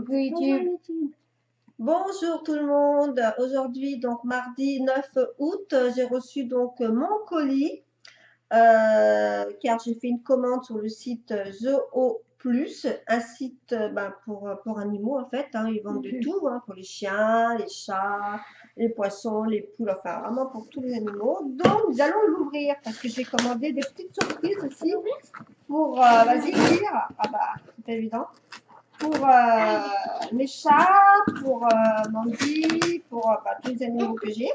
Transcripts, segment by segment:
Coucou YouTube. Bonjour tout le monde. Aujourd'hui, donc mardi 9 août, j'ai reçu donc mon colis car j'ai fait une commande sur le site Zoo Plus, un site pour animaux en fait. Ils vendent de tout, pour les chiens, les chats, les poissons, les poules, enfin vraiment pour tous les animaux. Donc nous allons l'ouvrir parce que j'ai commandé des petites surprises aussi pour, vas-y, lire. Ah bah, c'est pas évident. Pour mes chats, pour Mandy, pour tous les animaux que j'ai.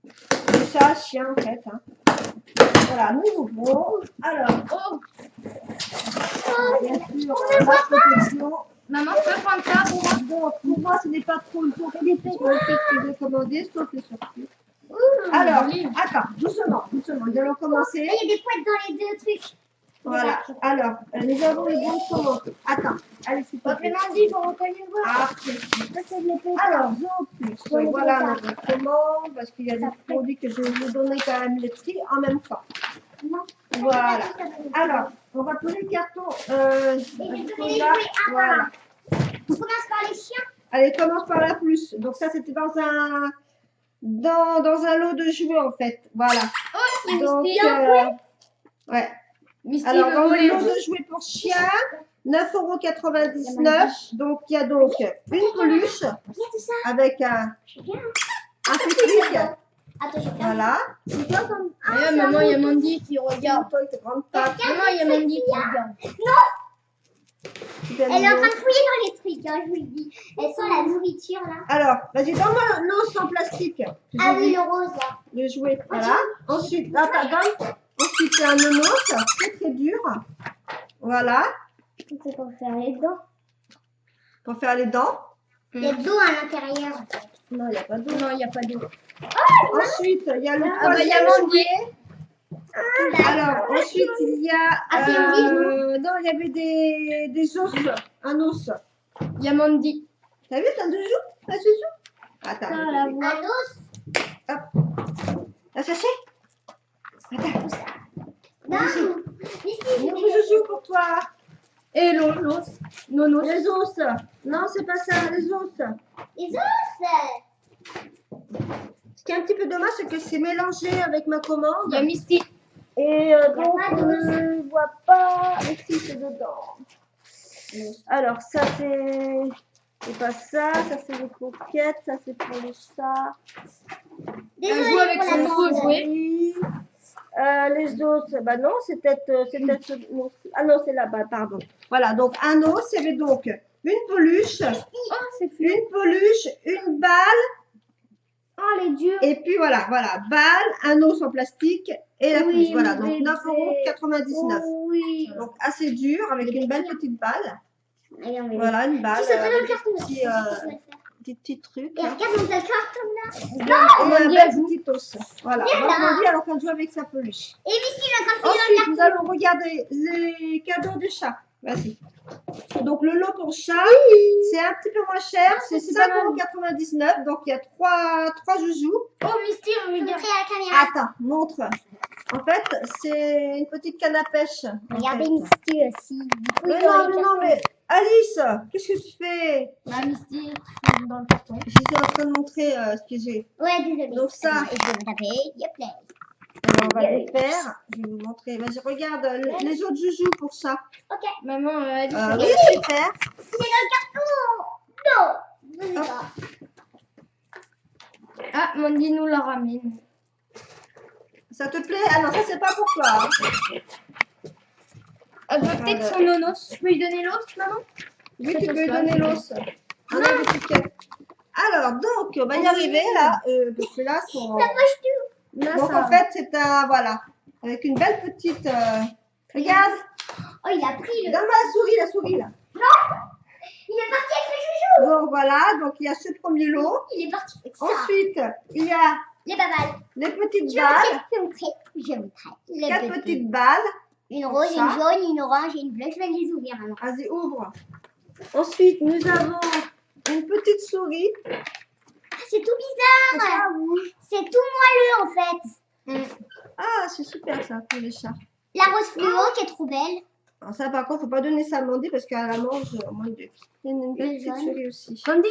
Les chats, chiens en fait. Voilà, nous ouvrons. Alors, bien sûr, la protection. Maman, tu peux prendre ça pour moi? Donc, pour moi, ce n'est pas trop une surprise que j'ai commandé, sauf les surprises. Alors, attends, doucement. Nous allons commencer. Il y a des poètes dans les deux trucs. Voilà. Alors, nous avons les bons de commande. Attends, allez, s'il te plaît. Mandy, pour reconnaître voir. Ah, alors, voilà notre commande, parce qu'il y a des produits que je vais vous donner quand même les prix en même temps. Voilà. Alors, on va poser le carton. Voilà. On commence par les chiens. Allez, commence par la plus. Donc ça, c'était dans un lot de jouets en fait. Voilà. Oh, il y a Donc, Misty. ouais. Misty Alors, veut dans le voler. lot de jouets pour chiens, 9,99 €. Donc, il y a donc une peluche avec un pique-nique. Attends, j'ai Voilà. C'est quoi comme... Regarde, maman, il y a Mandy qui regarde. Toi, avec tes grandes pattes. Maman, il y a Mandy qui regarde. Super Elle est en mignon. train de fouiller dans les trucs, je vous le dis. Elle sent la nourriture là. Alors, vas-y, donne-moi un os en plastique. Ah oui, le rose là. Le jouet. Voilà. Ensuite, là, donne. Ensuite, c'est un nonos, très dur. Voilà. C'est pour faire les dents. Pour faire les dents. Il y a de l'eau à l'intérieur. Non, il n'y a pas d'eau. Non, il n'y a pas d'eau. Ensuite, il y a le Ah bah, il y a troisième Mandy. jouet. Alors, ensuite, il y a... non, il y avait des os. Un os. Il y a Mandy. T'as vu, t'as deux joues? Un joujou? Attends. Un os. Hop. Un sachet? Attends. Non. Un joujou pour toi. Et l'os. Nonos. Les os. Non, c'est pas ça, les os. Les os. Ce qui est un petit peu dommage, c'est que c'est mélangé avec ma commande. Il y a Misty. Et donc, pas on d'os. ne voit pas les c'est dedans. Alors, ça, c'est pas ça. Ça, c'est les croquettes. Ça, c'est pour les chats. Désolée joue avec pour son la nouveau bande. jouet. Oui. Les os, bah non, c'est peut-être non, ah non, c'est là-bas, pardon. Voilà, donc un os, il y avait donc une peluche, Oh, c'est fou. une peluche, une balle, Oh, les dieux. et puis voilà, balle, un os en plastique et la peluche. Voilà, donc mais 9,99 €. Oui. Donc assez dur avec une belle petite balle. Allez, on va Voilà, une balle Tu sais pas dans le avec carton. des petits trucs. Et regarde dans ta carton là. Et un Mandy, bel elle joue. petit os. Voilà, Viens donc là. on dit alors qu'on joue avec sa peluche. Et Misty, il est en train de fouiller dans le Ensuite, nous allons regarder les cadeaux du chat. Vas-y. Donc, le lot pour chat, c'est un petit peu moins cher. C'est c'est pas mal. 5,99 €. Donc, il y a trois joujoux. Oh, Misty, on lui dit. Montrer à la caméra. Attends, montre. En fait, c'est une petite canne à pêche. en Regardez fait. Misty aussi. Mais non, mais Alice, qu'est-ce que tu fais? Bah, Misty, dans le carton. Je suis en train de montrer ce que j'ai. Ouais, désolée. Donc, ça. Attends, et je vais me taper. Yep, là. Alors, on va les faire. Je vais vous montrer. Vas-y, regarde les autres joujoux pour ça. Ok. Maman, elle dit Oui, je vais faire. Il est dans le carton. Non. Je sais pas. Ah, Mandy nous la ramène. Ça te plaît? Ah non, ça, c'est pas pour toi. Hein. Elle veut peut-être son nonos. Je peux lui donner l'os, maman? Oui, tu peux lui donner l'os. On a des tickets. Alors, donc, on va y arriver là. Parce que là, son... Ça poche tout. Là, Donc, ça en fait, c'est un. Voilà. Avec une belle petite. Regarde. Oh, il a pris le. Donne-moi la souris là. Il est parti avec le chouchou. Donc, voilà. Donc, il y a ce premier lot. Il est parti avec ça. Ensuite, il y a Les babales. les petites Je vais balles. montrer. Je vais montrer. Les 4 petites. petites balles. Une rose, Ça. une jaune, une orange et une bleue. Je vais les ouvrir maintenant. Vas-y, ouvre. Ensuite, nous avons une petite souris. Ah, c'est tout bizarre. C'est tout moelleux en fait. Ah, c'est super ça pour les chats. La rose fluo qui est trop belle. Alors ça, par contre, faut pas donner ça à Mandy parce qu'elle la mange moins de 2. Il y a une belle Les petite jaunes. souris aussi. Mandy,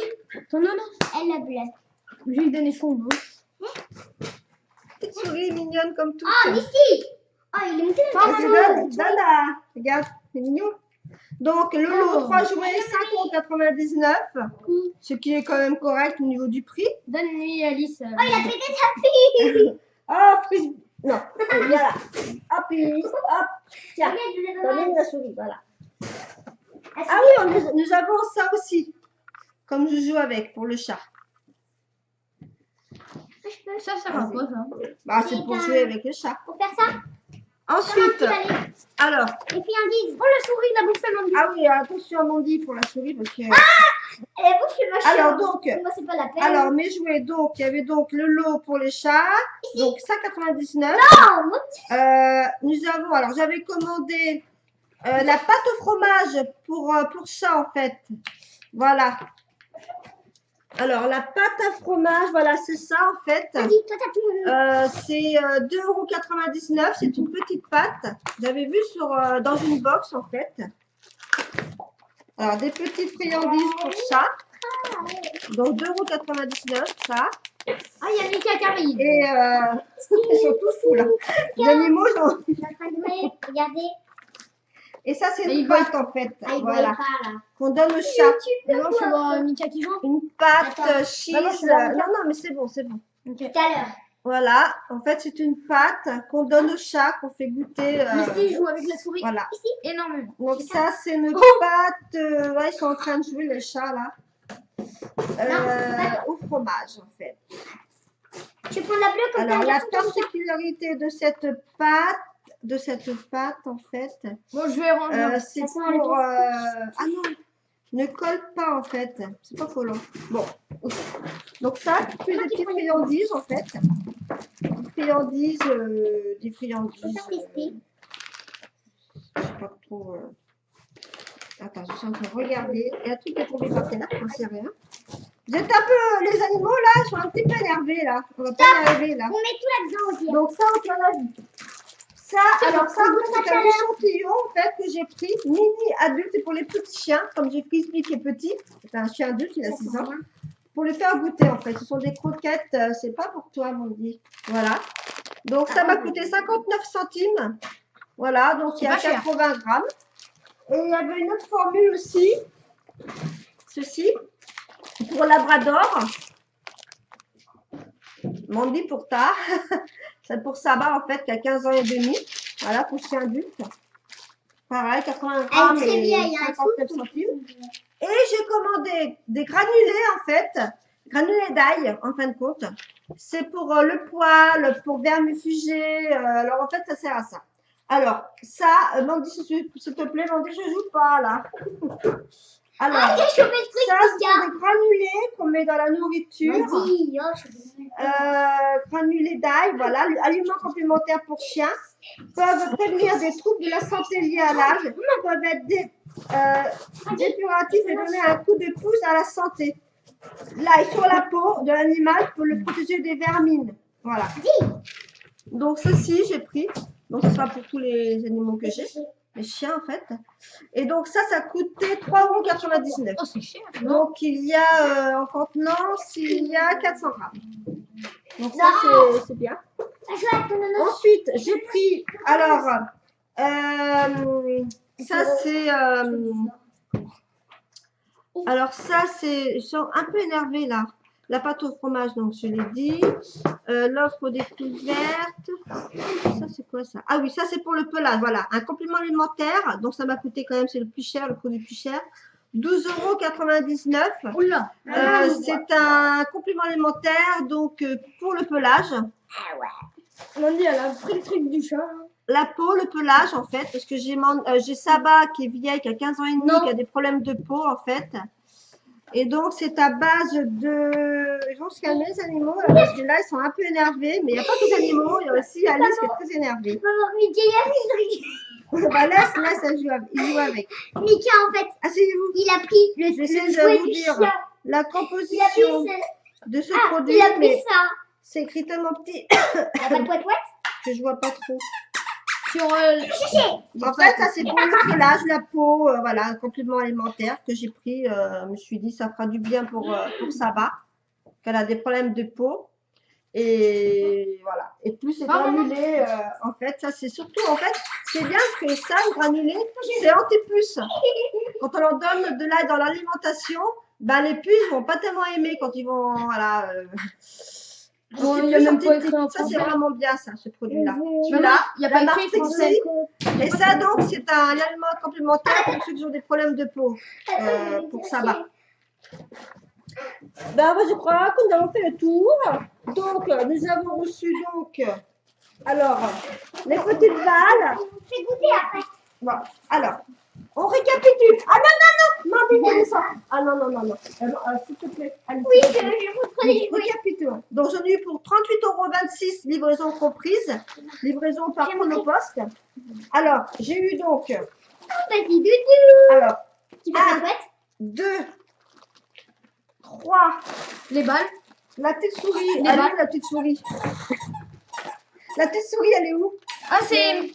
ton nonos. Elle la bleue. Je vais lui donner son nom. Petite souris mignonne comme tout. Oh, Missy. Oh, il est monté dans Ah, c'est Dada. Regarde, c'est mignon. Donc, le lot, 3 jouets, 5,99 €. Ce qui est quand même correct au niveau du prix. Donne-lui Alice. Oh, il a pété sa fille. Ah, frisbee. Non, voilà. Hop, hop. Tiens, donne la souris, voilà. Ah oui, nous avons ça aussi. Comme je joue avec pour le chat. Ça va pas, ça. Bah, c'est pour jouer avec le chat. Pour faire ça, Ensuite, alors. les friandises. Oh, la souris, la bouffe, Mandy. Ah oui, attention à Mandy pour la souris parce que. Elle bouffe le machin. Alors donc, Moi, c'est pas la peine. alors mes jouets, donc il y avait donc le lot pour les chats, donc 5,99 €. Non, moi, Nous avons, alors j'avais commandé la pâte au fromage pour chat en fait. Voilà. Alors la pâte à fromage, voilà, c'est ça en fait. vas-y, toi, t'as tout. C'est 2,99 €. C'est une petite pâte. J'avais vu dans une box en fait. Alors des petites friandises pour chat. Donc 2,99 € ça. Ah, il y a Mika qui arrive. Et ils sont tous fous là. Les animaux, j'en- Je suis en train de me regarder. Et ça, c'est Mais une ils voient- pâte en fait. Ah, il Voilà. voit pas, là. Qu'on donne au chat. Non, je vois Mika qui joue. Une pâte Attends. cheese. Bah, moi, je suis là. Non, non, mais c'est bon, c'est bon. Ok. Tout à l'heure. Voilà. En fait, c'est une pâte qu'on donne au chat, qu'on fait goûter. Missy joue avec la souris. Voilà. Énormément. Donc ça, c'est une pâte. Ouais, ils sont en train de jouer les chats là. Au fromage en fait. Tu prends la bleue comme Alors t'as la un garçon comme ça. particularité de cette pâte en fait, Bon, je vais ranger. c'est Ça sent le pour gaz. ah non, ne colle pas en fait, c'est pas collant. Bon, ok. Donc ça, plus des petites friandises en fait, des friandises. Faut faire tester. Je sais pas trop. Attends, je suis en train de regarder. Il y a un truc qui est tombé par terre, j'en sais rien. Vous êtes un peu, les animaux là, sont un petit peu énervés là. On va pas y arriver là. On met tout là-dedans aussi. Donc ça, on tient la vie. Ça, alors ça, c'est un échantillon en fait que j'ai pris, mini adulte, c'est pour les petits chiens, comme j'ai pris celui qui est petit, c'est un chien adulte, il a 6 ans, pour le faire goûter en fait. Ce sont des croquettes, c'est pas pour toi, Mandy. Voilà. Donc ça m'a coûté 59 centimes. Voilà, donc il y a C'est pas cher. 80 grammes. Et il y avait une autre formule aussi, ceci, pour Labrador. Mandy pour ta. C'est pour Saba en fait qui a 15 ans et demi. Voilà, pour chien adulte. Pareil, 80 grammes très et vieille, hein, 59 centimes. Et j'ai commandé des granulés en fait, granulés d'ail en fin de compte. C'est pour le poil, pour vermifuger. Alors en fait, ça sert à ça. Alors, ça, Mandy, s'il te plaît, Mandy, je joue pas là. Alors, Ah, j'ai chopé le truc, ça, Mika. c'est des granulés qu'on met dans la nourriture. Vas-y, oh, je Granulés d'ail, voilà, aliments complémentaires pour chiens, peuvent prévenir des troubles de la santé liés à l'âge, peuvent être dépuratifs et donner un coup de pouce à la santé. L'ail sur la peau de l'animal pour le protéger des vermines. Voilà. Donc ceci, j'ai pris. Donc ce sera pour tous les animaux que j'ai, les chiens en fait. Et donc ça coûtait 3,99 €. Oh, c'est cher. Donc il y a en contenance, il y a 400 grammes. Donc ça c'est bien. Ensuite j'ai pris, alors ça c'est, ils sont un peu énervés là. La pâte au fromage, donc je l'ai dit. L'offre découverte. Ça, c'est quoi ça? Ah oui, ça, c'est pour le pelage. Voilà, un complément alimentaire. Donc, ça m'a coûté quand même, c'est le plus cher, le produit le plus cher. 12,99 €. Oula. C'est un complément alimentaire, donc pour le pelage. Mandy, elle a pris le truc du chat. La peau, le pelage, en fait, parce que j'ai Saba qui est vieille, qui a 15 ans et demi, qui a des problèmes de peau, en fait. Et donc, c'est à base de... Ils vont se calmer, les animaux, là, parce que là, ils sont un peu énervés. Mais il n'y a pas que les animaux, il y a aussi Alice qui est très énervée. Maman, Mika, il a pris le truc. Bah, laisse, il joue avec. Mika, en fait, Asseyez-vous. il a pris le J'essaie jouet de vous du dire chien. la Il a pris composition ce... de ce Ah, produit. il a pris Mais ça. c'est écrit tellement petit Il a pas de poète-poète. que je vois pas trop. sur En fait, ça c'est pour le pelage, la peau, voilà, un complément alimentaire que j'ai pris. Je me suis dit, ça fera du bien pour Saba, qu'elle a des problèmes de peau. Et voilà. Et plus c'est granulé, en fait, ça c'est surtout, en fait, c'est bien que ça, le granulé, c'est anti-puce. Quand on leur donne de l'aide dans l'alimentation, ben, les puces vont pas tellement aimer quand ils vont, voilà. Bon, il y a même pas écrit en Ça, c'est français. vraiment bien, ça, ce produit-là. Maman, Celui-là, il n'y a la pas marque écrit français. Pixie. Et ça, donc, c'est un aliment complémentaire pour ceux qui ont des problèmes de peau, pour Saba. Ben, moi, je crois que nous avons fait le tour. Donc, nous avons reçu, donc, alors, les petites balles. Fais goûter après. Bon, alors, on récapitule. Ah non, non, non, non, ça. Ah non, non, non, non. S'il te plaît. Allez, Oui, s'il te plaît. je vous prie. Oui. Récapitulons. Donc, j'en ai eu pour 38,26 €, livraison comprise, livraison par Chronopost. Alors, j'ai eu donc, Vas-y, doudou. alors, Tu veux la boîte? 2, 3, Les balles. la petite souris. Les Elle est balles. où, la petite souris? La petite souris, elle est où? Ah, c'est.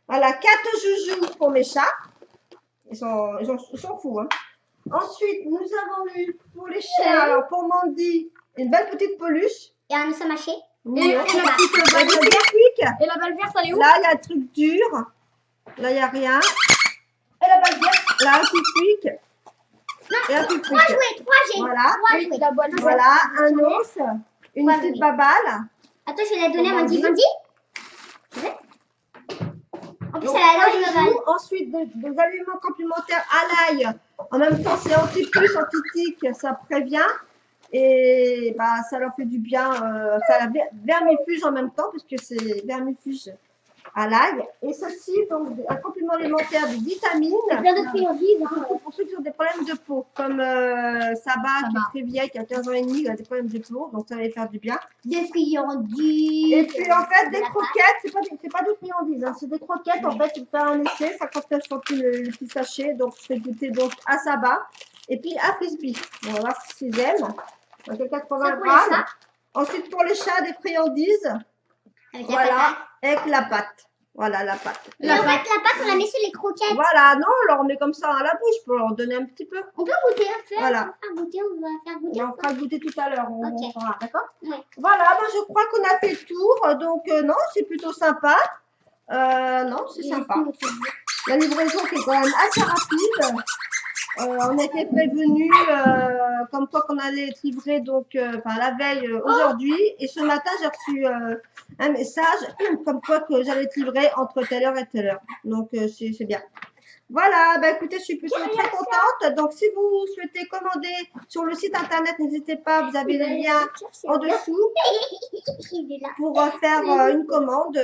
Voilà, 4 joujoux pour mes chats. Ils sont fous, hein. Ensuite, nous avons eu pour les chiens, alors pour Mandy, une belle petite peluche. Et un samaché. Mignon. la petite La balle verte. graphique. Et la balle verte, elle est où? Là, il y a un truc dur. Là, il n'y a rien. Et la balle verte. Là, un tout quick. Et un tout Trois quick. jouets, 3 j'ai. Voilà. 3 Oui, jouets. la balle verte. Voilà, un os, une Ouais, petite oui. babale. Attends, je vais la donner à Mandy. Mandy. Mandy. En plus, Donc, elle a un l'air de joujou. Ensuite, des aliments complémentaires à l'ail. En même temps, c'est anti-puce, anti-tique, ça prévient. Et bah, ça leur fait du bien. Ça la vermifuge en même temps, puisque c'est vermifuge à l'ail. Et ceci, donc, un complément alimentaire de vitamines. plein de friandises. Surtout pour ceux qui ont des problèmes de peau, comme Saba, qui est très vieille, qui a 15 ans et demi, qui a des problèmes de peau, donc ça va lui faire du bien. Des friandises. Et puis en fait, des La croquettes, c'est pas des friandises, hein, c'est des croquettes, en fait, tu peux faire un essai, 59 centimes le petit sachet, donc je fais goûter donc à Saba, et puis à Frisbee. On va voir si j'aime. Donc 80 Ça pour les grammes. chats. Ensuite, pour les chats, des friandises, Avec la voilà, patate. avec la pâte. Voilà, la pâte. Et en fait, la pâte, on la met sur les croquettes. Voilà, non, on leur met comme ça à la bouche pour leur donner un petit peu. On peut goûter, on peut Voilà. faire goûter, on va faire goûter. Et on fera goûter tout à l'heure, on Ok. fera, d'accord? Ouais. Voilà, moi je crois qu'on a fait le tour, donc non, c'est plutôt sympa. Non, c'est sympa. La livraison qui est quand même assez rapide. On était prévenus comme quoi qu'on allait être livré donc la veille aujourd'hui. Et ce matin, j'ai reçu un message comme quoi que j'allais être livré entre telle heure et telle heure. Donc c'est bien. Voilà, bah écoutez, je suis plutôt très contente. Donc si vous souhaitez commander sur le site internet, n'hésitez pas, vous avez le lien en dessous Il est là. pour faire une commande.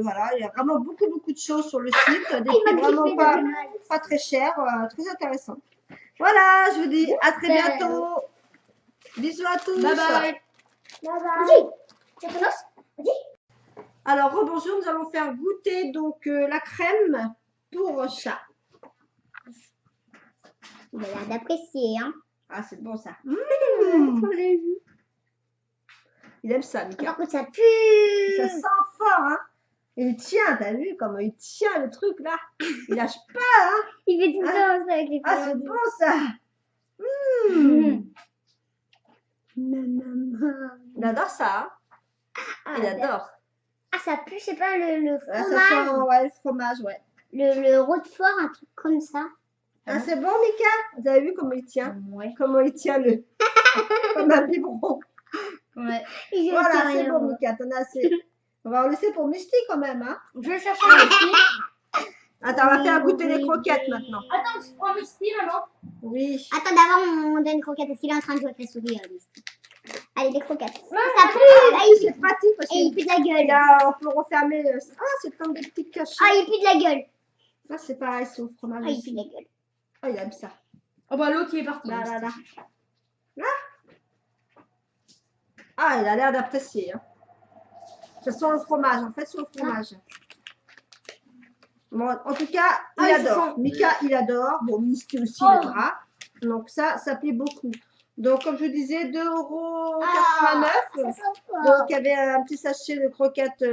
Voilà, il y a vraiment beaucoup de choses sur le site, des Il prix m'a vraiment griffé pas, de mal. pas très chers, très intéressant. Voilà, je vous dis à très bientôt. Bisous à tous. Bye bye. Vas-y. Tu recommences? Vas-y. Alors, rebonjour, nous allons faire goûter donc la crème pour chat. Il a l'air d'apprécier, hein. Ah, c'est bon ça. On l'a vu. Il aime ça, Mika. Par contre, ça pue. Ça sent fort, hein. Il tient, t'as vu comment il tient le truc là. Il lâche pas, hein. Il fait tout le temps ça avec les Ah, c'est friandises. bon ça. Il adore ça, hein. Ah, Il adore. Ah, ça pue, je sais pas, le Ah, ça fromage. sent, ouais, le fromage, ouais. Le Roquefort, un truc comme ça. Ah, c'est bon, Mika. Vous avez vu comment il tient? Ouais. Comment il tient le. Comme un biberon. Ouais. Et je Voilà, sais c'est rien. bon, Mika. T'en as assez. On va en laisser pour Misty quand même, hein. Je vais chercher un petit. Attends, on va faire goûter les croquettes maintenant. Attends, je prends mes styles, maman. Oui. Attends, d'abord, on donne une croquette parce qu'il est en train de jouer avec la souris. Allez, des croquettes. Ouais, Ça pue. Ah, C'est pratique parce Et il pue de la qu'il gueule. y a, on peut refermer. Ah, c'est comme des petits cachets. Ah, il pue de la gueule. Ça, c'est pareil, c'est au fromage Ah, il pue aussi. de la gueule. Oh, il aime ça. Oh bah l'autre il est parti. Là, là, là. Là. Ah, il a l'air d'apprécier. Hein. Ça sent le fromage. En fait, c'est au fromage. Bon, en tout cas, il Ah, il adore. se sent- Mika, il adore. Bon, Misty aussi, il Oh. aimera. Donc, ça plaît beaucoup. Donc, comme je vous disais, 2,89 Ah, €. ça sent fort. Donc, il y avait un petit sachet de croquettes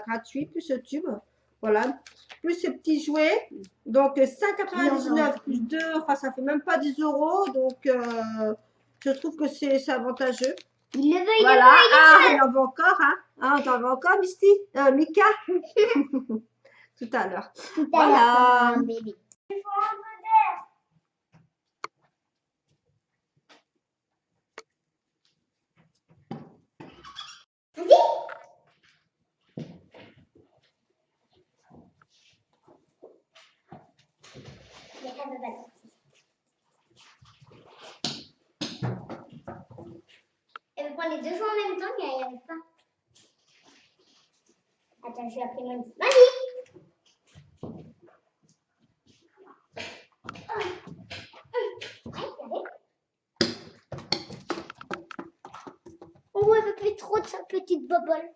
gratuit, plus ce tube. Voilà. Plus ces petits jouets. Donc 5,99 plus 2, enfin ça fait même pas 10 euros. Donc je trouve que c'est avantageux. Il le veut, Voilà. Ah, il en veut encore, hein. Ah, t'en veux encore, Misty? Mika? Tout à l'heure. Tout à Voilà. l'heure, comme un bébé. Elle veut prendre les deux fois en même temps, mais elle n'y arrive pas. Attends, je vais appeler Mamie. Mamie! Oh, elle veut plus trop de sa petite bobole.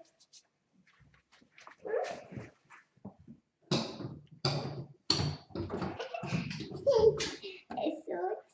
Elle saute.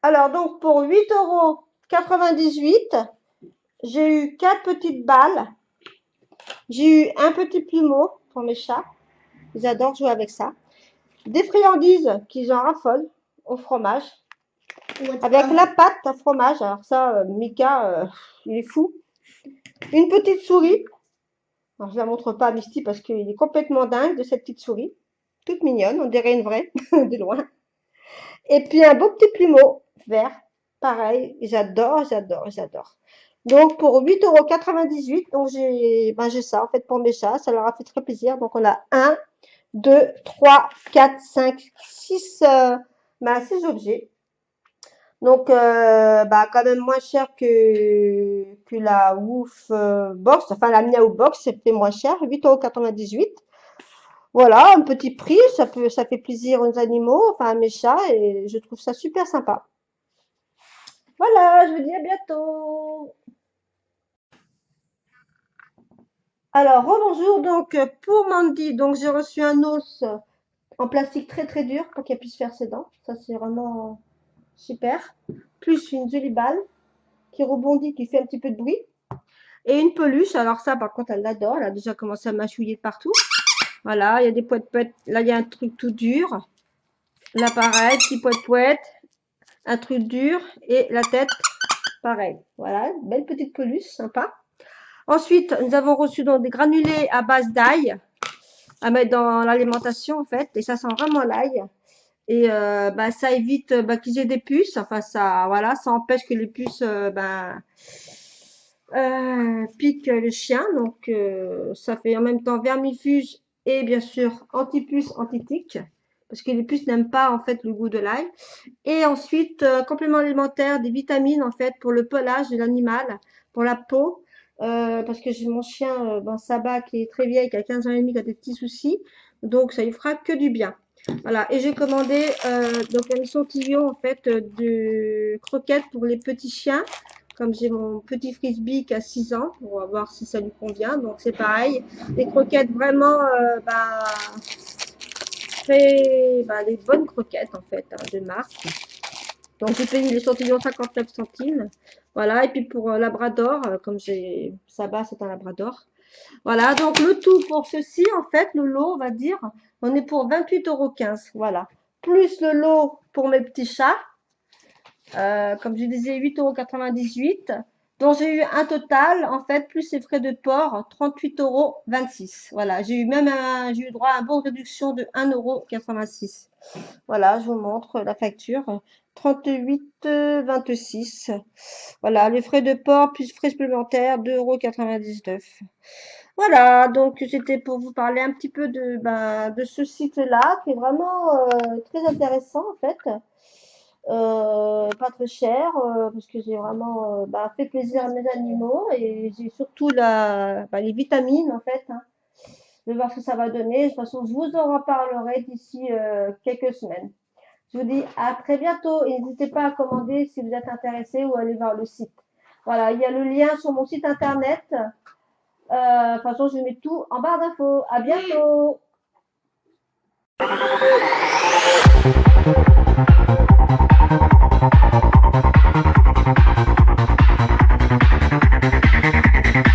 Alors, donc, pour 8,98 €, j'ai eu 4 petites balles. J'ai eu un petit plumeau pour mes chats. Ils adorent jouer avec ça. Des friandises qu'ils en raffolent au fromage. Avec la pâte à fromage. Alors ça, Mika, il est fou. Une petite souris. Alors, je la montre pas à Misty parce qu'il est complètement dingue de cette petite souris. Toute mignonne, on dirait une vraie, de loin. Et puis un beau petit plumeau vert. Pareil, j'adore, j'adore, j'adore. Donc pour 8,98 €, donc j'ai ça en fait pour mes chats, ça leur a fait très plaisir. Donc on a 1, 2, 3, 4, 5, 6, 6 objets. Donc quand même moins cher que la Woof Box, enfin la Miaou Box, c'était moins cher, 8,98 €. Voilà, un petit prix, ça fait plaisir aux animaux, enfin à mes chats, et je trouve ça super sympa. Voilà, je vous dis à bientôt. Alors, rebonjour, donc pour Mandy, donc j'ai reçu un os en plastique très très dur pour qu'elle puisse faire ses dents. Ça c'est vraiment super. Plus une jolie balle qui rebondit, qui fait un petit peu de bruit. Et une peluche, alors ça par contre elle l'adore, elle a déjà commencé à mâchouiller de partout. Voilà, il y a des poètes-poètes, là il y a un truc tout dur. Là pareil, petit poète-poète, un truc dur et la tête, pareil. Voilà, belle petite peluche, sympa. Ensuite, nous avons reçu donc des granulés à base d'ail à mettre dans l'alimentation en fait, et ça sent vraiment l'ail. Et ça évite qu'ils aient des puces. Enfin ça, voilà, ça empêche que les puces piquent le chien. Donc ça fait en même temps vermifuge et bien sûr anti-puce, anti-tique, parce que les puces n'aiment pas en fait le goût de l'ail. Et ensuite complément alimentaire, des vitamines en fait pour le pelage de l'animal, pour la peau. Parce que j'ai mon chien Saba qui est très vieille, qui a 15 ans et demi, qui a des petits soucis, donc ça lui fera que du bien. Voilà, et j'ai commandé donc un échantillon en fait de croquettes pour les petits chiens, comme j'ai mon petit frisbee qui a 6 ans, on va voir si ça lui convient. Donc c'est pareil, des croquettes vraiment les bonnes croquettes en fait de marque. Donc j'ai payé l'échantillon 59 centimes. Voilà, et puis pour Labrador, comme j'ai Saba, c'est un Labrador. Voilà, donc le tout pour ceci, en fait, le lot, on va dire, on est pour 28,15 €. Voilà. Plus le lot pour mes petits chats, comme je disais, 8,98 €. Donc j'ai eu un total, en fait, plus les frais de port, 38,26 €. Voilà, j'ai eu droit à un bon de réduction de 1,86 €. Voilà, je vous montre la facture. 38,26 €. Voilà, les frais de port plus frais supplémentaires, 2,99 €. Voilà, donc c'était pour vous parler un petit peu de ce site-là, qui est vraiment très intéressant en fait. Pas très cher, parce que j'ai vraiment fait plaisir à mes animaux et j'ai surtout les vitamines en fait, hein. Je vais voir ce que ça va donner. De toute façon, je vous en reparlerai d'ici quelques semaines. Je vous dis à très bientôt et n'hésitez pas à commander si vous êtes intéressé ou à aller voir le site. Voilà, il y a le lien sur mon site internet. De toute façon, je mets tout en barre d'infos. À bientôt!